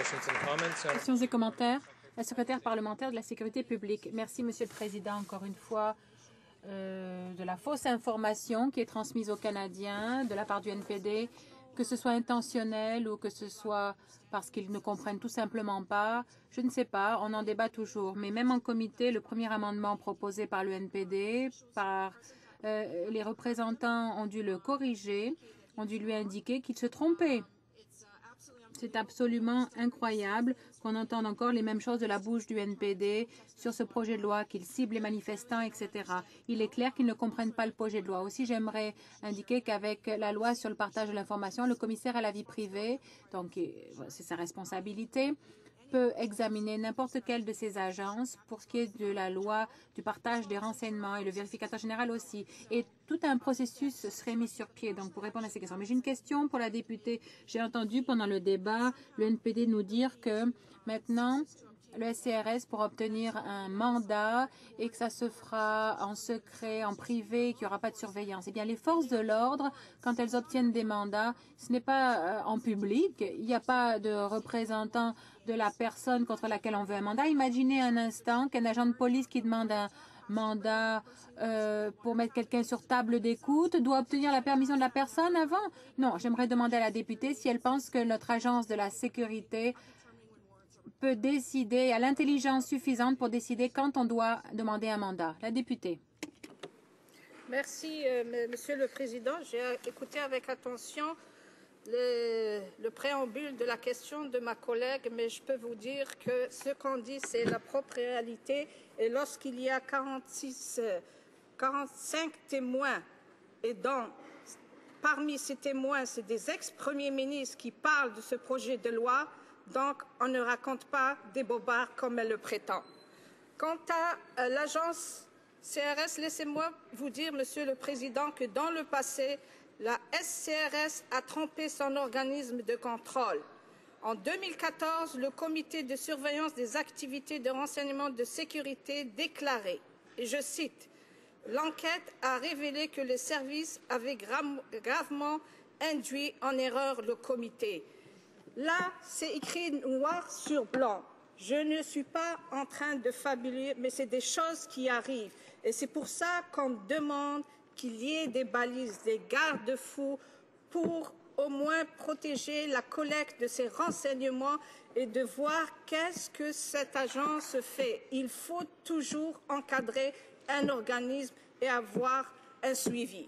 Questions et commentaires. La secrétaire parlementaire de la sécurité publique. Merci, Monsieur le Président, encore une fois. De la fausse information qui est transmise aux Canadiens de la part du NPD, que ce soit intentionnel ou que ce soit parce qu'ils ne comprennent tout simplement pas. Je ne sais pas, on en débat toujours. Mais même en comité, le premier amendement proposé par le NPD, les représentants ont dû le corriger, ont dû lui indiquer qu'il se trompait. C'est absolument incroyable qu'on entende encore les mêmes choses de la bouche du NPD sur ce projet de loi, qu'il cible les manifestants, etc. Il est clair qu'ils ne comprennent pas le projet de loi. Aussi, j'aimerais indiquer qu'avec la loi sur le partage de l'information, le commissaire à la vie privée, donc c'est sa responsabilité, peut examiner n'importe quelle de ces agences pour ce qui est de la loi du partage des renseignements et le vérificateur général aussi. Et tout un processus serait mis sur pied donc pour répondre à ces questions. Mais j'ai une question pour la députée. J'ai entendu pendant le débat le NPD nous dire que maintenant le SCRS pour obtenir un mandat et que ça se fera en secret, en privé, qu'il n'y aura pas de surveillance. Eh bien, les forces de l'ordre, quand elles obtiennent des mandats, ce n'est pas en public. Il n'y a pas de représentant de la personne contre laquelle on veut un mandat. Imaginez un instant qu'un agent de police qui demande un mandat pour mettre quelqu'un sur table d'écoute doit obtenir la permission de la personne avant. Non, j'aimerais demander à la députée si elle pense que notre agence de la sécurité peut décider, a l'intelligence suffisante pour décider quand on doit demander un mandat. La députée. Merci, Monsieur le Président. J'ai écouté avec attention le préambule de la question de ma collègue, mais je peux vous dire que ce qu'on dit, c'est la propre réalité. Et lorsqu'il y a 45 témoins, et parmi ces témoins, c'est des ex-premiers ministres qui parlent de ce projet de loi, donc on ne raconte pas des bobards comme elle le prétend. Quant à l'agence CRS, laissez-moi vous dire, Monsieur le Président, que dans le passé, la SCRS a trompé son organisme de contrôle. En 2014, le comité de surveillance des activités de renseignement de sécurité déclarait, et je cite, « L'enquête a révélé que les services avaient gravement induit en erreur le comité. » Là, c'est écrit noir sur blanc. Je ne suis pas en train de fabuler, mais c'est des choses qui arrivent. Et c'est pour ça qu'on demande qu'il y ait des balises, des garde-fous pour au moins protéger la collecte de ces renseignements et de voir qu'est-ce que cette agence fait. Il faut toujours encadrer un organisme et avoir un suivi.